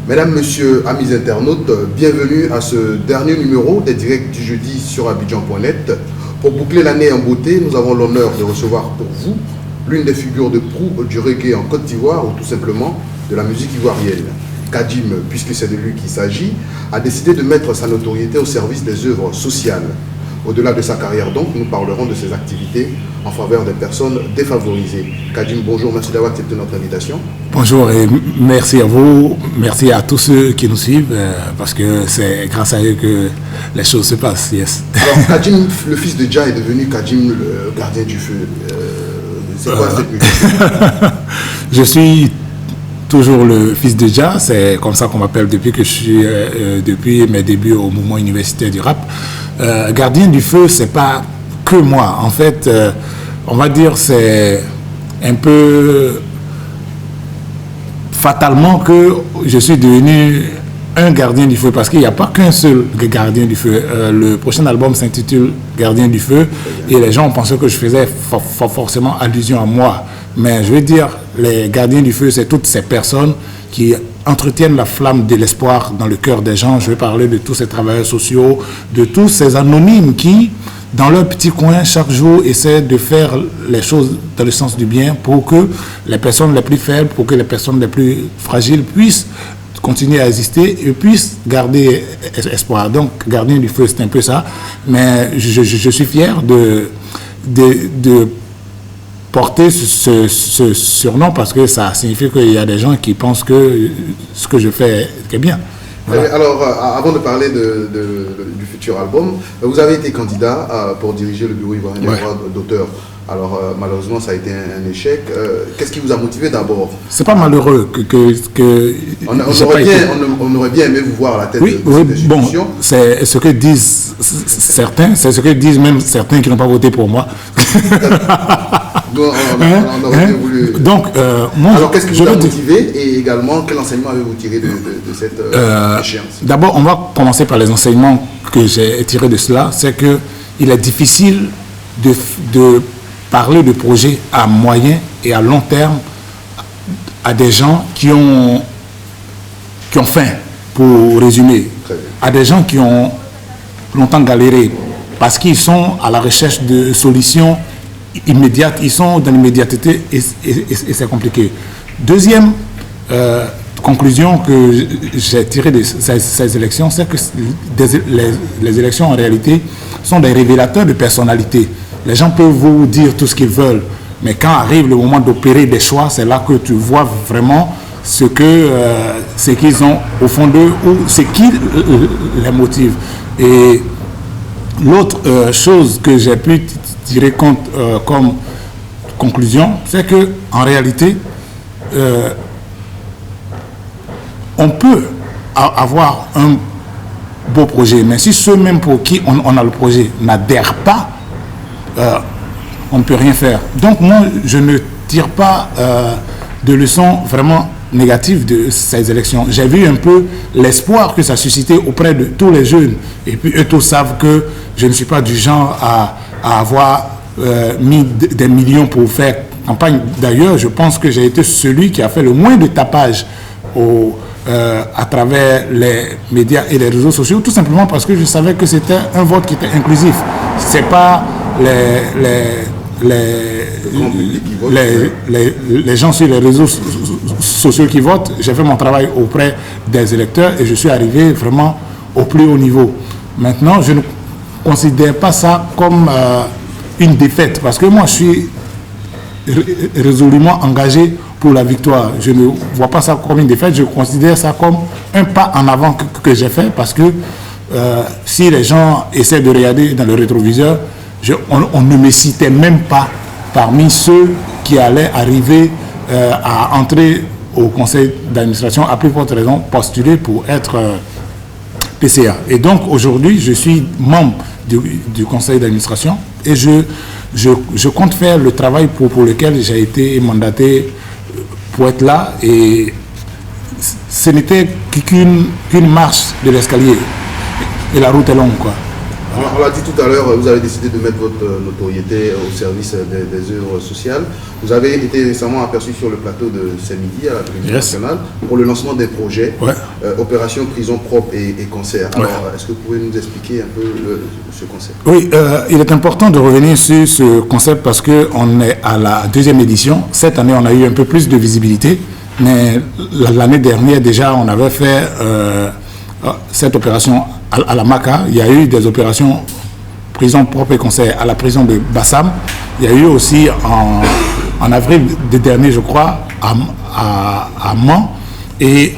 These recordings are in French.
Mesdames, Messieurs, amis internautes, bienvenue à ce dernier numéro des directs du jeudi sur Abidjan.net. Pour boucler l'année en beauté, nous avons l'honneur de recevoir pour vous l'une des figures de proue du reggae en Côte d'Ivoire ou tout simplement de la musique ivoirienne. Kadim, puisque c'est de lui qu'il s'agit, a décidé de mettre sa notoriété au service des œuvres sociales. Au-delà de sa carrière donc, nous parlerons de ses activités en faveur des personnes défavorisées. Kadim, bonjour, merci d'avoir accepté notre invitation. Bonjour et merci à vous, merci à tous ceux qui nous suivent, parce que c'est grâce à eux que les choses se passent. Yes. Alors, Kadim, le fils de Dja, est devenu Kadim, le gardien du feu. C'est quoi cette musique? Je suis toujours le fils de Dja, c'est comme ça qu'on m'appelle depuis que je suis, depuis mes débuts au mouvement universitaire du rap. Gardien du feu, c'est pas que moi. En fait, on va dire c'est un peu fatalement que je suis devenu un gardien du feu parce qu'il n'y a pas qu'un seul gardien du feu. Le prochain album s'intitule Gardien du feu et les gens pensaient que je faisais forcément allusion à moi. Mais je veux dire, les gardiens du feu, c'est toutes ces personnes qui entretiennent la flamme de l'espoir dans le cœur des gens. Je vais parler de tous ces travailleurs sociaux, de tous ces anonymes qui, dans leur petit coin, chaque jour, essaient de faire les choses dans le sens du bien pour que les personnes les plus faibles, pour que les personnes les plus fragiles puissent continuer à exister et puissent garder espoir. Donc, gardien du feu, c'est un peu ça. Mais je suis fier de porter ce surnom parce que ça signifie qu'il y a des gens qui pensent que ce que je fais est bien. Voilà. Alors, avant de parler du futur album, vous avez été candidat pour diriger le bureau ivoirien des droits d'auteur. Alors, malheureusement, ça a été un échec. Qu'est-ce qui vous a motivé d'abord? C'est pas malheureux on aurait bien aimé vous voir à la tête de cette institution. Bon, c'est ce que disent certains, c'est ce que disent même certains qui n'ont pas voté pour moi. On aurait bien voulu. Donc, moi, alors, qu'est-ce qui vous a motivé et également quel enseignement avez-vous tiré de cette échéance? D'abord, on va commencer par les enseignements que j'ai tirés de cela. C'est qu'il est difficile de parler de projets à moyen et à long terme à des gens qui ont faim, pour résumer, à des gens qui ont longtemps galéré parce qu'ils sont à la recherche de solutions immédiates, ils sont dans l'immédiateté et c'est compliqué. Deuxième conclusion que j'ai tirée de ces élections, c'est que les élections en réalité sont des révélateurs de personnalité. Les gens peuvent vous dire tout ce qu'ils veulent, mais quand arrive le moment d'opérer des choix, c'est là que tu vois vraiment ce qu'ils ont au fond d'eux ou ce qui les motive. Et l'autre chose que j'ai pu tirer comme conclusion, c'est que en réalité, on peut avoir un beau projet, mais si ceux même pour qui on a le projet n'adhèrent pas, on ne peut rien faire. Donc moi, je ne tire pas de leçons vraiment négatives de ces élections. J'ai vu un peu l'espoir que ça suscitait auprès de tous les jeunes. Et puis eux tous savent que je ne suis pas du genre à avoir mis des millions pour faire campagne. D'ailleurs, je pense que j'ai été celui qui a fait le moins de tapage à travers les médias et les réseaux sociaux, tout simplement parce que je savais que c'était un vote qui était inclusif. C'est pas les gens sur les réseaux sociaux qui votent. J'ai fait mon travail auprès des électeurs et je suis arrivé vraiment au plus haut niveau. Maintenant, je ne considère pas ça comme une défaite parce que moi, je suis résolument engagé pour la victoire. Je ne vois pas ça comme une défaite, je considère ça comme un pas en avant que j'ai fait parce que si les gens essaient de regarder dans le rétroviseur, on ne me citait même pas parmi ceux qui allaient arriver à entrer au conseil d'administration, à plus forte raison postuler pour être PCA. Et donc aujourd'hui, je suis membre du conseil d'administration et je compte faire le travail pour lequel j'ai été mandaté pour être là. Et ce n'était qu'une marche de l'escalier et la route est longue, quoi. On l'a dit tout à l'heure, vous avez décidé de mettre votre notoriété au service des œuvres sociales. Vous avez été récemment aperçu sur le plateau de Ce-Midi à la télévision nationale pour le lancement des projets Opération Prison Propre et Cancer. Alors, est-ce que vous pouvez nous expliquer un peu ce concept? Oui, il est important de revenir sur ce concept parce qu'on est à la 2e édition. Cette année, on a eu un peu plus de visibilité, mais l'année dernière, déjà, on avait fait cette opération à la MACA. Il y a eu des opérations prison propre et conseil à la prison de Bassam. Il y a eu aussi en avril dernier, je crois, à Mans. Et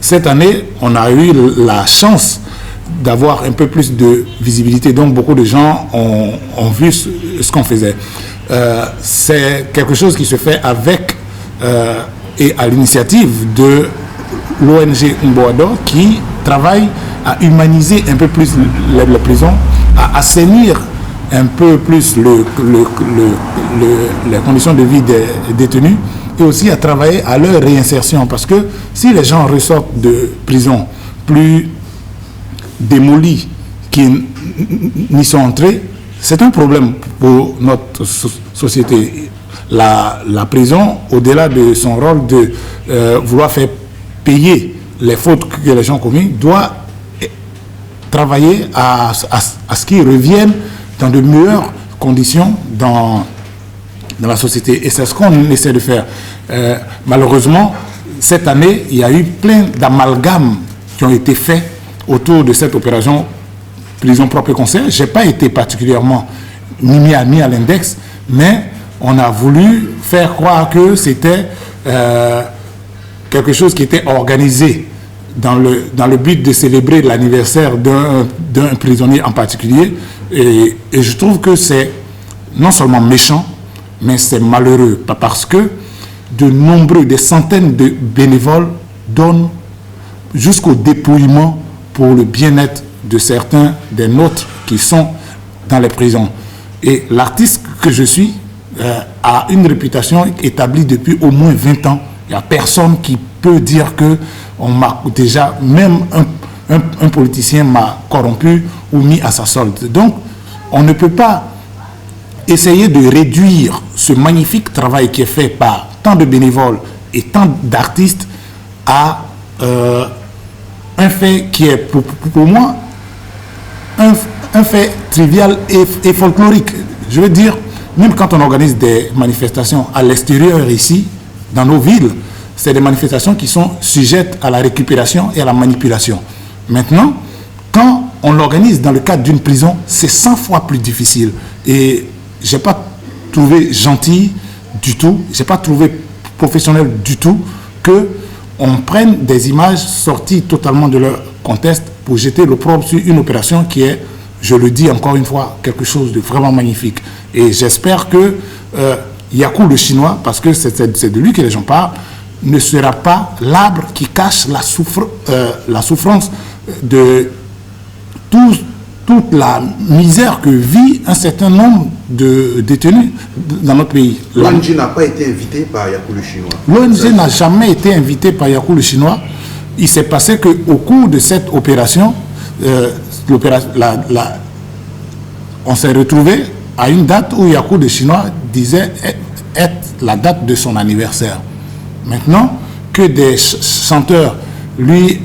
cette année, on a eu la chance d'avoir un peu plus de visibilité. Donc, beaucoup de gens ont vu ce qu'on faisait. C'est quelque chose qui se fait avec et à l'initiative de l'ONG Mboado qui travaille à humaniser un peu plus les prisons, à assainir un peu plus les conditions de vie des détenus et aussi à travailler à leur réinsertion. Parce que si les gens ressortent de prison plus démolis qu'ils n'y sont entrés, c'est un problème pour notre société. La prison, au-delà de son rôle de vouloir faire payer les fautes que les gens commettent, doit travailler à ce qu'ils reviennent dans de meilleures conditions dans la société. Et c'est ce qu'on essaie de faire. Malheureusement, cette année, il y a eu plein d'amalgames qui ont été faits autour de cette opération prison propre et conseil. Je n'ai pas été particulièrement mis à l'index, mais on a voulu faire croire que c'était quelque chose qui était organisé dans le but de célébrer l'anniversaire d'un prisonnier en particulier. Et je trouve que c'est non seulement méchant, mais c'est malheureux. Parce que des centaines de bénévoles donnent jusqu'au dépouillement pour le bien-être de certains des nôtres qui sont dans les prisons. Et l'artiste que je suis a une réputation établie depuis au moins 20 ans. Il n'y a personne qui peut dire que on m'a déjà, même un politicien m'a corrompu ou mis à sa solde. Donc, on ne peut pas essayer de réduire ce magnifique travail qui est fait par tant de bénévoles et tant d'artistes à un fait qui est pour moi un fait trivial et folklorique. Je veux dire, même quand on organise des manifestations à l'extérieur ici, dans nos villes, c'est des manifestations qui sont sujettes à la récupération et à la manipulation. Maintenant, quand on l'organise dans le cadre d'une prison, c'est 100 fois plus difficile. Et je n'ai pas trouvé gentil du tout, je n'ai pas trouvé professionnel du tout qu'on prenne des images sorties totalement de leur contexte pour jeter l'opprobre sur une opération qui est, je le dis encore une fois, quelque chose de vraiment magnifique. Et j'espère que Yakou le Chinois, parce que c'est de lui que les gens parlent, ne sera pas l'arbre qui cache la souffrance de toute la misère que vit un certain nombre de détenus dans notre pays. L'ONG n'a pas été invitée par Yakou le Chinois. L'ONG n'a jamais été invitée par Yakou le Chinois. Il s'est passé qu'au cours de cette opération, on s'est retrouvé à une date où Yakou le Chinois disait être la date de son anniversaire. Maintenant, que des chanteurs lui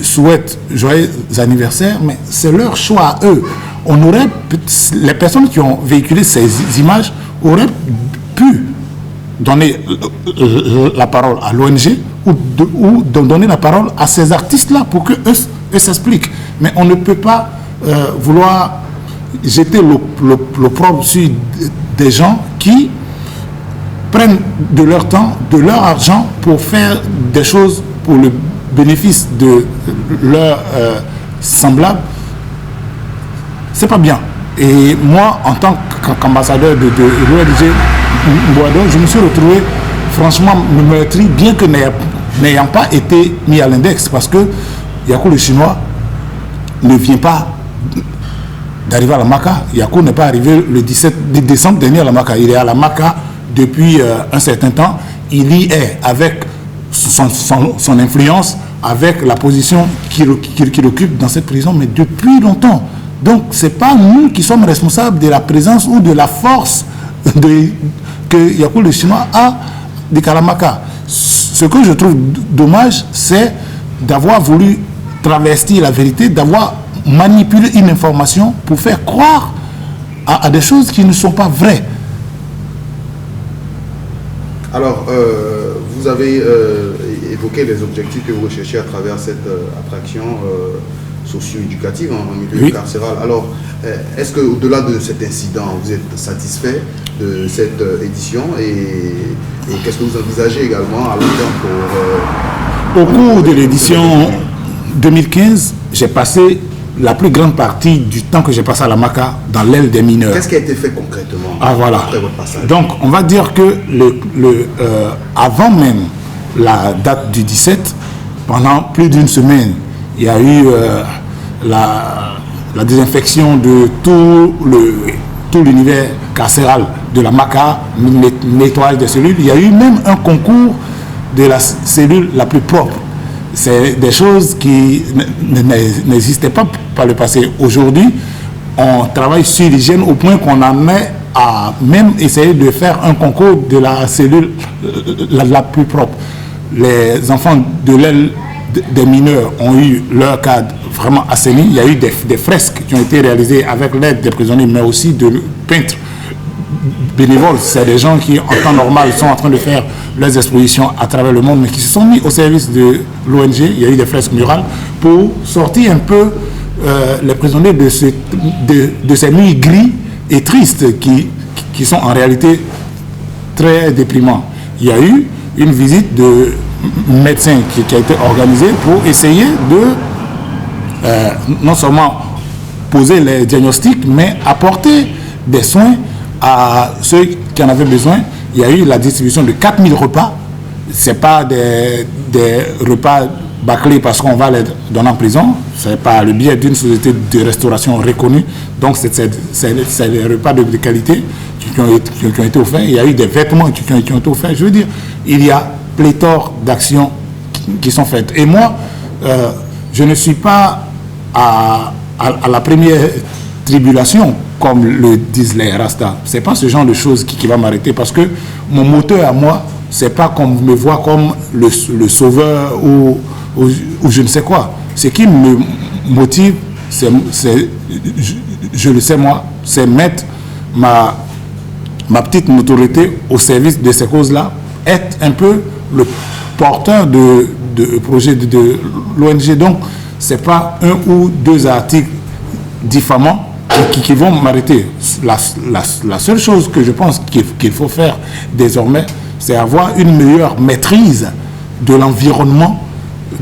souhaitent joyeux anniversaire, mais c'est leur choix à eux. Les personnes qui ont véhiculé ces images auraient pu donner la parole à l'ONG ou donner la parole à ces artistes-là pour qu'eux s'expliquent. Mais on ne peut pas vouloir jeter l'opprobre sur des gens qui prennent de leur temps, de leur argent pour faire des choses pour le bénéfice de leurs semblables. C'est pas bien. Et moi, en tant qu'ambassadeur de l'ONG Mboado, je me suis retrouvé franchement meurtri, bien que n'ayant pas été mis à l'index, parce que Yakou le Chinois ne vient pas d'arriver à la MACA. Yakou n'est pas arrivé le 17 décembre dernier à la MACA. Il est à la MACA depuis un certain temps. Il y est avec son influence, avec la position qu'il occupe dans cette prison, mais depuis longtemps. Donc, ce n'est pas nous qui sommes responsables de la présence ou de la force que Yacoub le Chinois a de Kalamaka. Ce que je trouve dommage, c'est d'avoir voulu travestir la vérité, d'avoir manipulé une information pour faire croire à des choses qui ne sont pas vraies. Alors, vous avez évoqué les objectifs que vous recherchez à travers cette attraction socio-éducative en milieu carcéral. Alors, est-ce qu'au-delà de cet incident, vous êtes satisfait de cette édition et qu'est-ce que vous envisagez également à long terme pour... Au cours de l'édition 2015, j'ai passé la plus grande partie du temps que j'ai passé à la Maka dans l'aile des mineurs. Qu'est-ce qui a été fait concrètement après votre passage? Donc, on va dire que avant même la date du 17, pendant plus d'une semaine, il y a eu la désinfection de tout l'univers carcéral de la Maka, nettoyage des cellules. Il y a eu même un concours de la cellule la plus propre. C'est des choses qui n'existaient pas par le passé. Aujourd'hui, on travaille sur l'hygiène au point qu'on en est à même essayer de faire un concours de la cellule la plus propre. Les enfants de l'aile des mineurs ont eu leur cadre vraiment assaini. Il y a eu des fresques qui ont été réalisées avec l'aide des prisonniers, mais aussi de peintres bénévoles. C'est des gens qui, en temps normal, sont en train de faire leurs expositions à travers le monde, mais qui se sont mis au service de l'ONG. Il y a eu des fresques murales pour sortir un peu les prisonniers de ces nuits gris et tristes qui sont en réalité très déprimants. Il y a eu une visite de médecins qui a été organisée pour essayer de non seulement poser les diagnostics, mais apporter des soins à ceux qui en avaient besoin. Il y a eu la distribution de 4000 repas. Ce n'est pas des repas bâclés parce qu'on va les donner en prison. C'est par le biais d'une société de restauration reconnue. Donc, c'est les repas de qualité qui ont été offerts. Il y a eu des vêtements qui ont été offerts. Je veux dire, il y a pléthore d'actions qui sont faites. Et moi, je ne suis pas à la première tribulation, comme le disent les Rastas. Ce n'est pas ce genre de choses qui va m'arrêter, parce que mon moteur à moi, ce n'est pas qu'on me voit comme le sauveur ou je ne sais quoi. Ce qui me motive, je le sais moi, c'est mettre ma petite notoriété au service de ces causes-là, être un peu le porteur de projet de l'ONG. Donc, ce n'est pas un ou deux articles diffamants qui vont m'arrêter. La seule chose que je pense qu'il faut faire désormais, c'est avoir une meilleure maîtrise de l'environnement,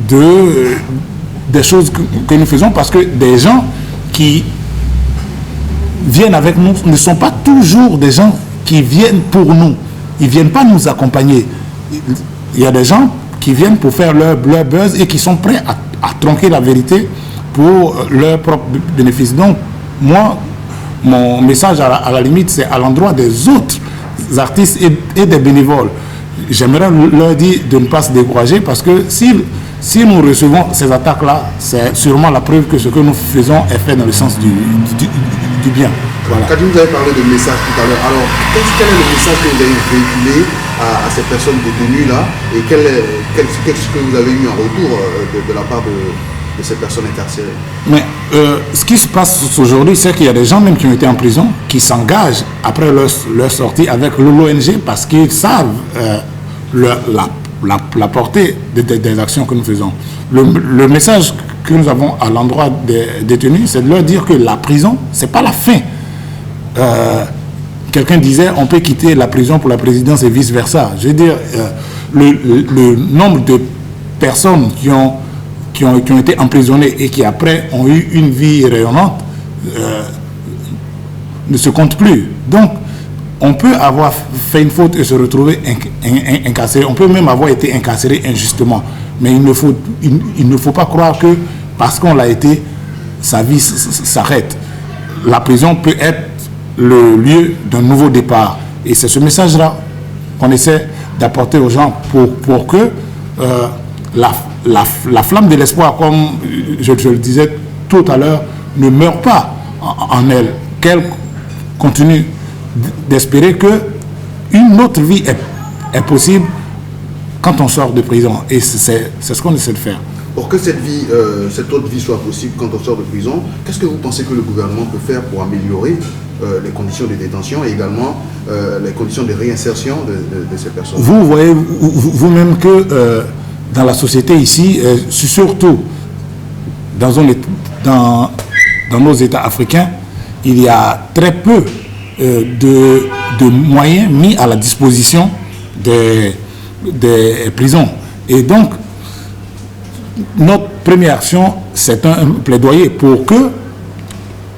des choses que nous faisons, parce que des gens qui viennent avec nous ne sont pas toujours des gens qui viennent pour nous. Ils ne viennent pas nous accompagner. Il y a des gens qui viennent pour faire leur buzz et qui sont prêts à tronquer la vérité pour leur propre bénéfice. Donc, moi, mon message à la limite, c'est à l'endroit des autres artistes et des bénévoles. J'aimerais leur dire de ne pas se décourager, parce que si nous recevons ces attaques-là, c'est sûrement la preuve que ce que nous faisons est fait dans le sens du bien. Voilà. Quand vous avez parlé de message tout à l'heure, alors quel est le message que vous avez véhiculé à ces personnes détenues-là, et qu'est-ce que vous avez eu en retour de la part de ces personnes incarcérées? Mais ce qui se passe aujourd'hui, c'est qu'il y a des gens même qui ont été en prison, qui s'engagent après leur sortie avec l'ONG, parce qu'ils savent la portée des actions que nous faisons. Le message que nous avons à l'endroit des détenus, c'est de leur dire que la prison, ce n'est pas la fin. Quelqu'un disait, on peut quitter la prison pour la présidence et vice-versa. Je veux dire, le nombre de personnes qui ont été emprisonnées et qui après ont eu une vie rayonnante ne se compte plus. Donc, on peut avoir fait une faute et se retrouver incarcéré. On peut même avoir été incarcéré injustement. Mais il ne faut pas croire que parce qu'on l'a été, sa vie s'arrête. La prison peut être le lieu d'un nouveau départ. Et c'est ce message-là qu'on essaie d'apporter aux gens pour que la flamme de l'espoir, comme je le disais tout à l'heure, ne meurt pas en elle, qu'elle continue d'espérer qu'une autre vie est possible quand on sort de prison. Et c'est ce qu'on essaie de faire. Pour que cette autre vie soit possible quand on sort de prison, qu'est-ce que vous pensez que le gouvernement peut faire pour améliorer les conditions de détention et également les conditions de réinsertion de ces personnes? Vous voyez vous-même que dans la société ici, surtout dans nos États africains, il y a très peu de moyens mis à la disposition des prisons. Et donc, notre première action, c'est un plaidoyer pour que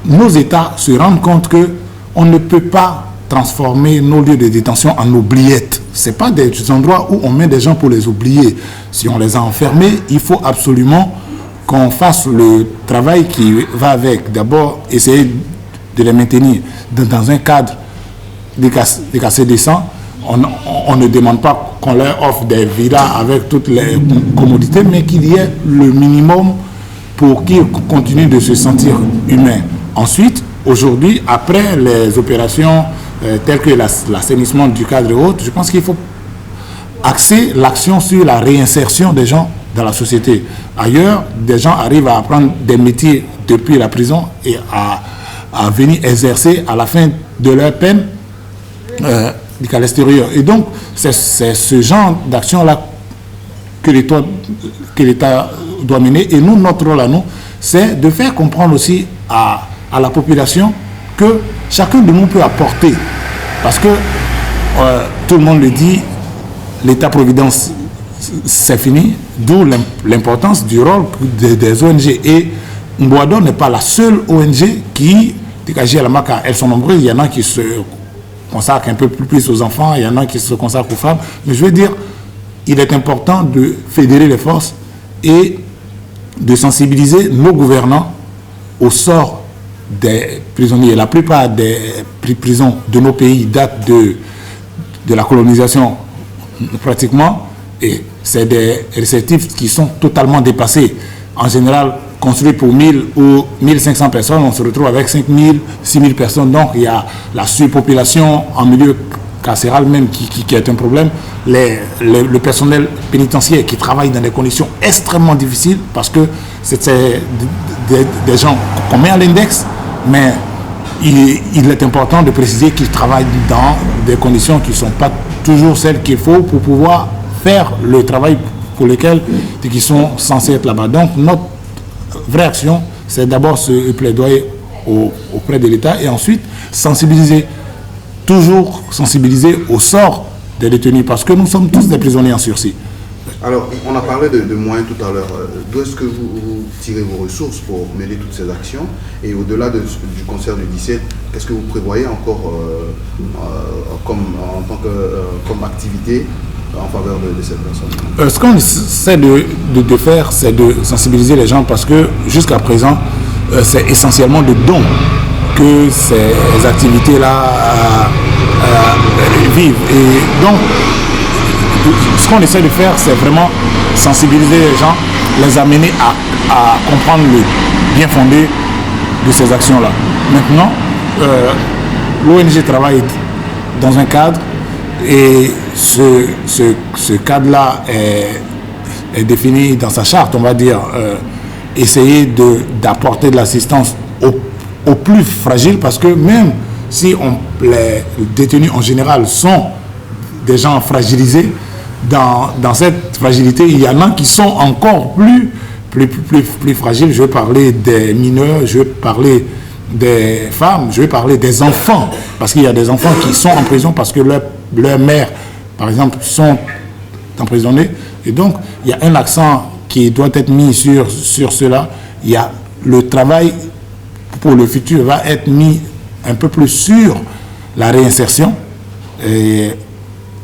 nos États se rendent compte qu'on ne peut pas transformer nos lieux de détention en oubliettes. Ce n'est pas des endroits où on met des gens pour les oublier. Si on les a enfermés, il faut absolument qu'on fasse le travail qui va avec. D'abord, essayer de les maintenir dans un cadre assez décent. On ne demande pas qu'on leur offre des villas avec toutes les commodités, mais qu'il y ait le minimum pour qu'ils continuent de se sentir humains. Ensuite, aujourd'hui, après les opérations telles que l'assainissement du cadre et autres, je pense qu'il faut axer l'action sur la réinsertion des gens dans la société. Ailleurs, des gens arrivent à apprendre des métiers depuis la prison et à venir exercer à la fin de leur peine à l'extérieur. Et donc, c'est ce genre d'action-là que l'État doit mener. Et nous, notre rôle à nous, c'est de faire comprendre aussi à la population que chacun de nous peut apporter. Parce que tout le monde le dit, l'État-providence, c'est fini, d'où l'importance du rôle des ONG. Et Mboado n'est pas la seule ONG qui dégage à la MACA. Elles sont nombreuses, il y en a qui se consacrent un peu plus aux enfants, il y en a qui se consacrent aux femmes. Mais je veux dire, il est important de fédérer les forces et de sensibiliser nos gouvernants au sort des prisonniers. La plupart des prisons de nos pays datent de la colonisation pratiquement, et c'est des réceptifs qui sont totalement dépassés. En général, construits pour 1000 ou 1500 personnes, on se retrouve avec 5000, 6000 personnes. Donc il y a la surpopulation en milieu carcéral même qui est un problème. Le personnel pénitentiaire qui travaille dans des conditions extrêmement difficiles parce que c'est des gens qu'on met à l'index, mais il est important de préciser qu'ils travaillent dans des conditions qui ne sont pas toujours celles qu'il faut pour pouvoir faire le travail pour lequel ils sont censés être là-bas. Donc notre vraie action, c'est d'abord se plaidoyer auprès de l'État et ensuite toujours sensibiliser au sort des détenus parce que nous sommes tous des prisonniers en sursis. Alors, on a parlé de moyens tout à l'heure. D'où est-ce que vous tirez vos ressources pour mener toutes ces actions? Et au-delà du concert du 17, qu'est-ce que vous prévoyez encore comme activité en faveur de cette personne? Ce qu'on essaie de faire, c'est de sensibiliser les gens parce que jusqu'à présent, c'est essentiellement de dons que ces activités-là vivent. Et donc, ce qu'on essaie de faire, c'est vraiment sensibiliser les gens, les amener à comprendre le bien fondé de ces actions-là. Maintenant, l'ONG travaille dans un cadre et ce cadre-là est défini dans sa charte, on va dire, essayer d'apporter de l'assistance aux plus fragiles parce que même si les détenus en général sont des gens fragilisés, dans cette fragilité, il y en a qui sont encore plus fragiles. Je vais parler des mineurs, je vais parler des femmes, je vais parler des enfants. Parce qu'il y a des enfants qui sont en prison parce que leur mère, par exemple, sont emprisonnés. Et donc, il y a un accent qui doit être mis sur cela. Il y a le travail pour le futur va être mis un peu plus sur la réinsertion et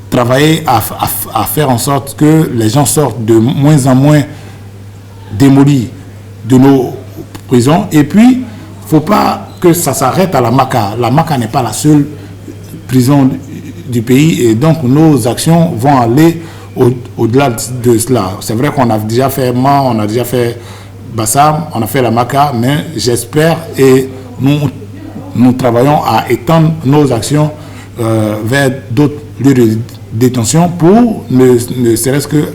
travailler à faire en sorte que les gens sortent de moins en moins démolis de nos prisons. Et puis, il ne faut pas que ça s'arrête à la MACA. La MACA n'est pas la seule prison du pays et donc nos actions vont aller au-delà de cela. C'est vrai qu'on a déjà fait Mans, on a déjà fait Bassam, on a fait la MACA, mais j'espère et nous travaillons à étendre nos actions vers d'autres lieux de détention pour ne serait-ce que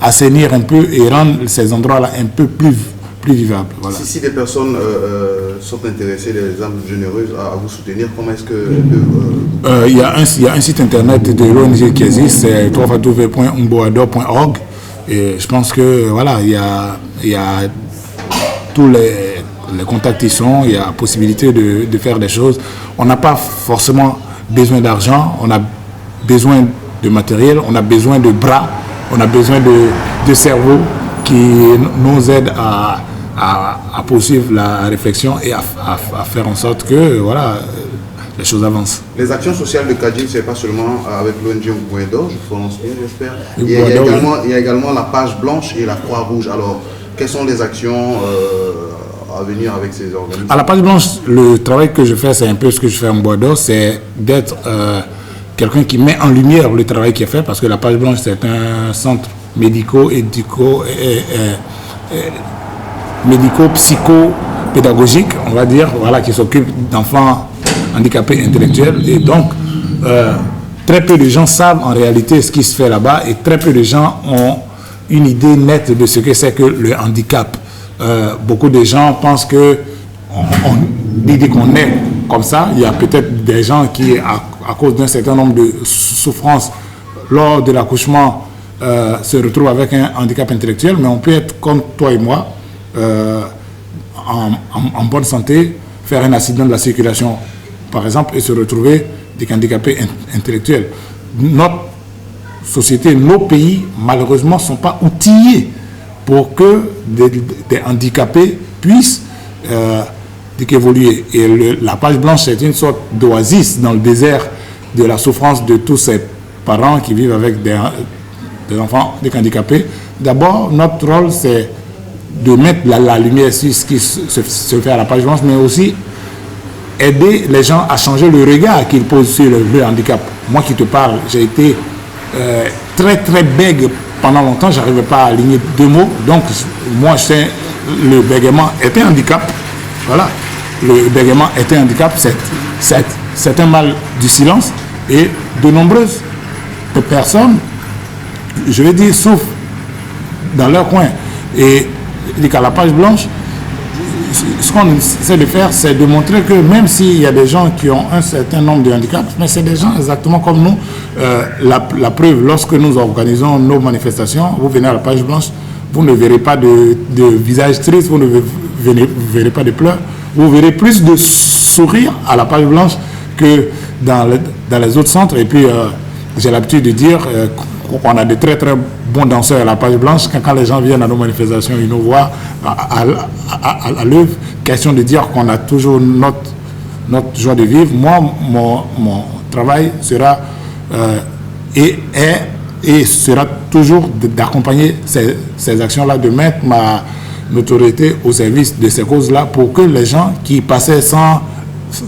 assainir un peu et rendre ces endroits-là un peu plus vivables. Voilà. Si des personnes sont intéressées, des âmes généreuses à vous soutenir, comment est-ce que... Il y a un site internet de l'ONG qui existe, c'est www.umboador.org. Et je pense que voilà, il y a tous les contacts qui sont, il y a possibilité de faire des choses. On n'a pas forcément besoin d'argent, on a besoin de matériel, on a besoin de bras, on a besoin de cerveau qui nous aident à poursuivre la réflexion et à faire en sorte que voilà, les choses avancent. Les actions sociales de Kajim, ce n'est pas seulement avec l'ONG Umboador, je prononce bien, j'espère. Il y a également la page blanche et la Croix-Rouge. Alors, quelles sont les actions à venir avec ces organismes? À la page blanche, le travail que je fais, c'est un peu ce que je fais en Umboador, c'est d'être quelqu'un qui met en lumière le travail qui est fait, parce que la page blanche, c'est un centre médico-psycho-pédagogique, on va dire, voilà, qui s'occupe d'enfants handicapés intellectuels. Et donc, très peu de gens savent en réalité ce qui se fait là-bas et très peu de gens ont une idée nette de ce que c'est que le handicap. Beaucoup de gens pensent que dès qu'on est comme ça, il y a peut-être des gens qui, à cause d'un certain nombre de souffrances lors de l'accouchement, se retrouvent avec un handicap intellectuel, mais on peut être comme toi et moi, en bonne santé, faire un accident de la circulation, par exemple, et se retrouver des handicapés intellectuels. Notre société, nos pays, malheureusement, ne sont pas outillés pour que des handicapés puissent évoluer. Et la page blanche, c'est une sorte d'oasis dans le désert de la souffrance de tous ces parents qui vivent avec des enfants handicapés. D'abord, notre rôle, c'est de mettre la lumière sur ce qui se fait à la page blanche, mais aussi aider les gens à changer le regard qu'ils posent sur le handicap. Moi qui te parle, j'ai été très très bègue pendant longtemps, je n'arrivais pas à aligner deux mots. Donc, moi, je sais, le bégaiement est un handicap. Voilà, le bégaiement est un handicap, c'est un mal du silence. Et de nombreuses personnes, je vais dire, souffrent dans leur coin. Et à la page blanche, ce qu'on essaie de faire, c'est de montrer que même s'il y a des gens qui ont un certain nombre de handicaps, mais c'est des gens exactement comme nous. La preuve, lorsque nous organisons nos manifestations, vous venez à la page blanche, vous ne verrez pas de visage triste, vous ne verrez pas de pleurs, vous verrez plus de sourires à la page blanche que dans les autres centres. Et puis, j'ai l'habitude de dire qu'on a de très très bons danseurs à la page blanche. Quand les gens viennent à nos manifestations, ils nous voient à l'œuvre. Question de dire qu'on a toujours notre joie de vivre. Moi, mon travail sera et sera toujours d'accompagner ces actions-là, de mettre ma notoriété au service de ces causes-là pour que les gens qui passaient sans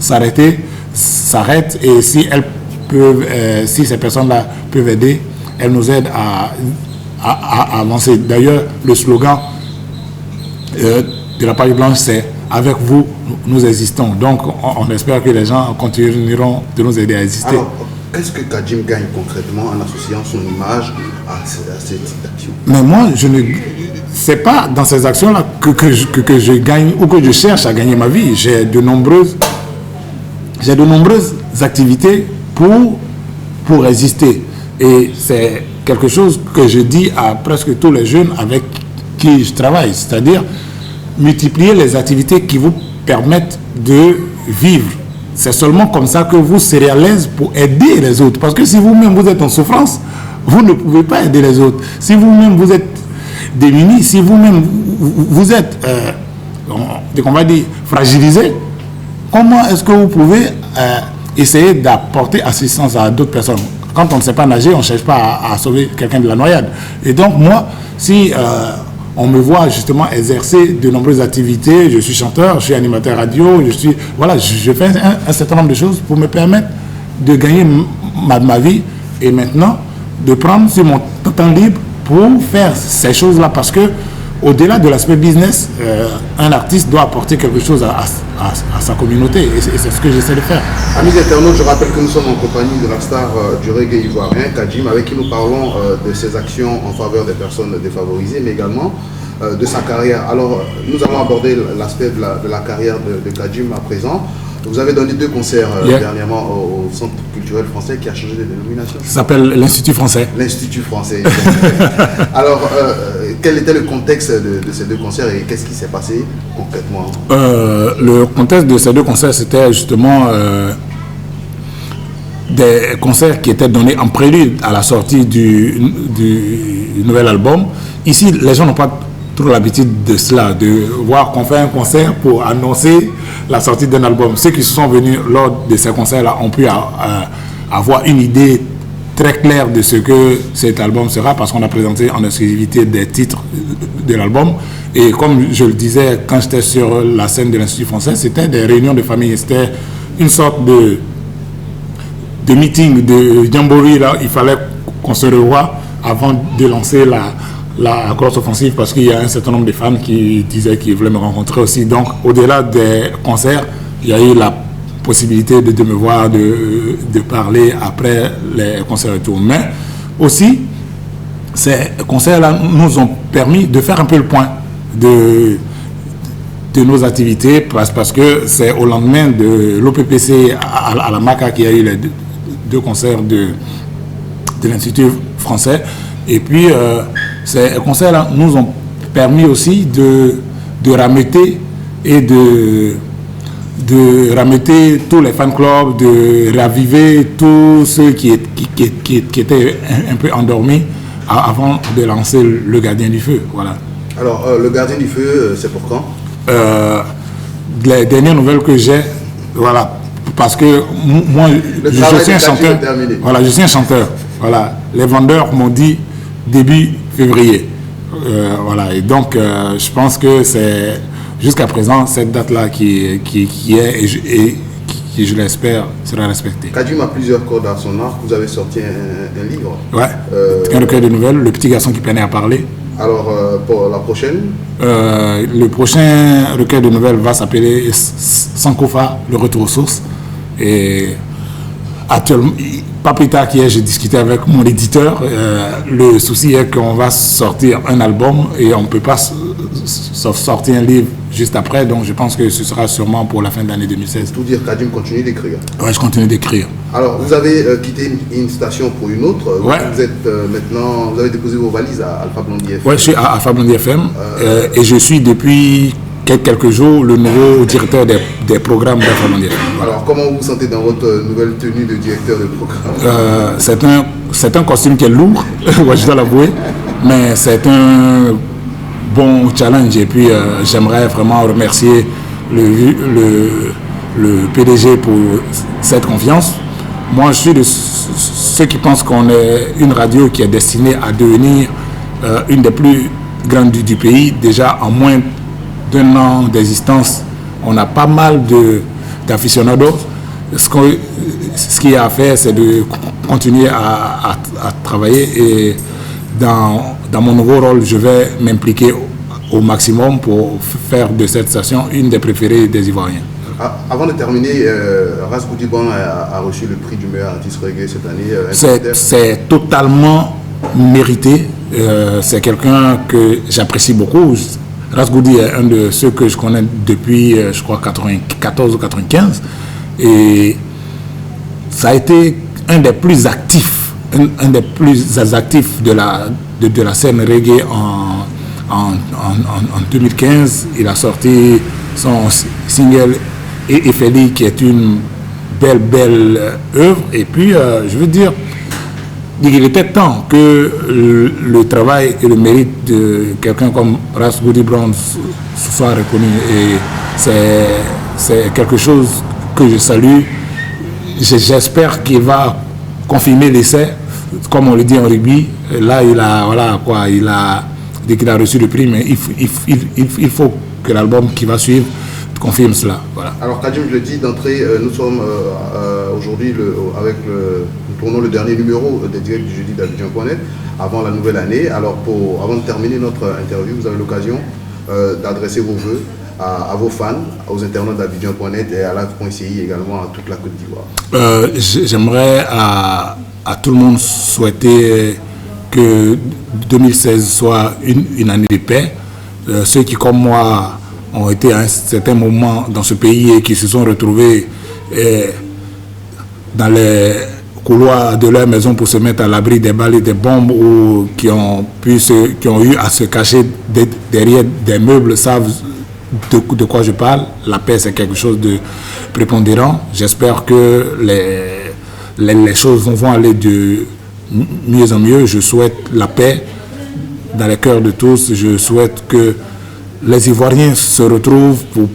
s'arrêter s'arrêtent, et si elles peuvent, si ces personnes-là peuvent aider, elles nous aident à avancer. D'ailleurs, le slogan de la page blanche, c'est « Avec vous, nous existons ». Donc, on espère que les gens continueront de nous aider à exister. Alors, qu'est-ce que Kajim gagne concrètement en associant son image à cette action? Mais moi, c'est pas dans ces actions-là que je gagne ou que je cherche à gagner ma vie. J'ai de nombreuses activités pour exister. Et c'est quelque chose que je dis à presque tous les jeunes avec qui je travaille. C'est-à-dire multiplier les activités qui vous permettent de vivre. C'est seulement comme ça que vous serez à l'aise pour aider les autres. Parce que si vous-même vous êtes en souffrance, vous ne pouvez pas aider les autres. Si vous-même vous êtes démunis, si vous-même vous êtes, on va dire, fragilisé, comment est-ce que vous pouvez essayer d'apporter assistance à d'autres personnes? Quand on ne sait pas nager, on ne cherche pas à sauver quelqu'un de la noyade. Et donc moi, si on me voit justement exercer de nombreuses activités, je suis chanteur, je suis animateur radio, je fais un certain nombre de choses pour me permettre de gagner ma vie, et maintenant de prendre sur mon temps libre pour faire ces choses-là, parce que au-delà de l'aspect business, un artiste doit apporter quelque chose à sa communauté. Et c'est ce que j'essaie de faire. Amis internautes, je rappelle que nous sommes en compagnie de la star du reggae ivoirien, Kadjim, avec qui nous parlons de ses actions en faveur des personnes défavorisées, mais également de sa carrière. Alors, nous allons aborder l'aspect de la carrière de Kadjim à présent. Vous avez donné 2 concerts dernièrement au Centre culturel français qui a changé de dénomination. Ça s'appelle l'Institut français. L'Institut français. Alors, quel était le contexte de ces 2 concerts et qu'est-ce qui s'est passé concrètement? Le contexte de ces 2 concerts, c'était justement des concerts qui étaient donnés en prélude à la sortie du nouvel album. Ici, les gens n'ont pas trop l'habitude de cela, de voir qu'on fait un concert pour annoncer la sortie d'un album. Ceux qui sont venus lors de ces concerts-là ont pu avoir une idée très claire de ce que cet album sera, parce qu'on a présenté en exclusivité des titres de l'album. Et comme je le disais quand j'étais sur la scène de l'Institut français, c'était des réunions de famille, c'était une sorte de meeting, de jamboree. Là, il fallait qu'on se revoie avant de lancer la grosse offensive, parce qu'il y a un certain nombre de fans qui disaient qu'ils voulaient me rencontrer aussi. Donc, au-delà des concerts, il y a eu la possibilité de me voir, de parler après les concerts et tout. Mais aussi, ces concerts-là nous ont permis de faire un peu le point de nos activités, parce que c'est au lendemain de l'OPPC à la MACA qu'il y a eu les 2 concerts de l'Institut français. Et puis, ces concerts-là nous ont permis aussi de rameuter et de rameuter tous les fan clubs, de raviver tous ceux qui étaient un peu endormis avant de lancer le Gardien du Feu. Voilà. Alors, le Gardien du Feu, c'est pour quand? Les dernières nouvelles que j'ai, voilà, parce que moi, je suis un chanteur. Voilà, je suis un chanteur. Voilà, les vendeurs m'ont dit début février. Voilà, et donc je pense que c'est jusqu'à présent cette date-là qui est et qui, je l'espère, sera respectée. Kadjim a plusieurs cordes à son arc. Vous avez sorti un livre. Ouais, un recueil de nouvelles, Le petit garçon qui peinait à parler. Alors, pour la prochaine? Le prochain recueil de nouvelles va s'appeler Sankofa, le retour aux sources. Et actuellement, pas plus tard qu'hier, j'ai discuté avec mon éditeur. Le souci est qu'on va sortir un album et on ne peut pas sortir un livre juste après. Donc, je pense que ce sera sûrement pour la fin de l'année 2016. Tout dire, Kadjim continue d'écrire. Oui, je continue d'écrire. Alors, vous avez quitté une station pour une autre. Ouais. Vous êtes maintenant, vous avez déposé vos valises à Alpha Blondy FM. Oui, je suis à Alpha Blondy FM et je suis depuis quelques jours le nouveau directeur des programmes d'Alpha Blondy FM. Voilà. Alors, comment vous vous sentez dans votre nouvelle tenue de directeur de programme? C'est un costume qui est lourd, je dois l'avouer, mais c'est un bon challenge. Et puis, j'aimerais vraiment remercier le PDG pour cette confiance. Moi, je suis de ceux qui pensent qu'on est une radio qui est destinée à devenir une des plus grandes du pays. Déjà, en moins d'1 an d'existence, on a pas mal d'aficionados. Ce qu'il y a à faire, c'est de continuer à travailler. Et dans mon nouveau rôle, je vais m'impliquer au maximum pour faire de cette station une des préférées des Ivoiriens. Avant de terminer, Ras Goudiband a reçu le prix du meilleur artiste reggae cette année. C'est totalement mérité. C'est quelqu'un que j'apprécie beaucoup. Ras Goudi est un de ceux que je connais depuis, je crois, 94 ou 95. Et ça a été un des plus actifs, un des plus actifs de la scène reggae en 2015. Il a sorti son single Efeli, qui est une belle œuvre. Et puis, je veux dire, il était temps que le travail et le mérite de quelqu'un comme Ras Goudiband soit reconnu. Et c'est quelque chose que je salue. J'espère qu'il va confirmer l'essai, comme on le dit en rugby. Là, il a dit qu'il a reçu le prix, mais il faut que l'album qui va suivre confirme cela. Voilà. Alors, Kadjim, je le dis d'entrée, nous sommes aujourd'hui avec le tournons le dernier numéro des directs du jeudi d'Abidjan.net avant la nouvelle année. Alors, avant de terminer notre interview, vous avez l'occasion d'adresser vos vœux à vos fans, aux internautes d'Abidjan.net et à Live.ci également, à toute la Côte d'Ivoire. J'aimerais à tout le monde souhaiter que 2016 soit une année de paix. Ceux qui, comme moi, ont été à un certain moment dans ce pays et qui se sont retrouvés dans les couloirs de leur maison pour se mettre à l'abri des balles et des bombes, ou qui ont eu à se cacher derrière des meubles, savent de quoi je parle. La paix, c'est quelque chose de prépondérant. J'espère que les choses vont aller de mieux en mieux. Je souhaite la paix dans les cœurs de tous. Je souhaite que les Ivoiriens se retrouvent pour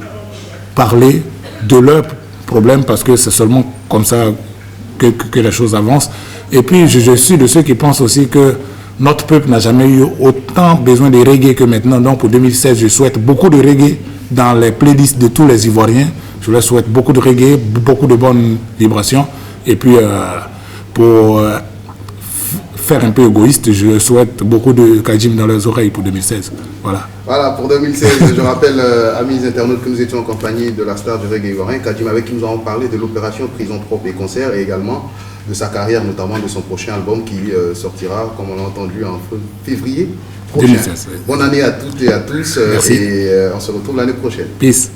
parler de leurs problèmes, parce que c'est seulement comme ça que les choses avancent. Et puis, je suis de ceux qui pensent aussi que notre peuple n'a jamais eu autant besoin de reggae que maintenant. Donc, pour 2016, je souhaite beaucoup de reggae dans les playlists de tous les Ivoiriens. Je leur souhaite beaucoup de reggae, beaucoup de bonnes vibrations. Et puis, pour faire un peu égoïste, je souhaite beaucoup de Kajim dans leurs oreilles pour 2016. Voilà. Voilà, pour 2016, je rappelle, amis internautes, que nous étions en compagnie de la star du reggae ivoirien, Kajim, avec qui nous avons parlé de l'opération Prison Propre et Concert, et également de sa carrière, notamment de son prochain album qui sortira, comme on l'a entendu, en février prochain. 2016, oui. Bonne année à toutes et à tous. Merci. Et on se retrouve l'année prochaine. Peace.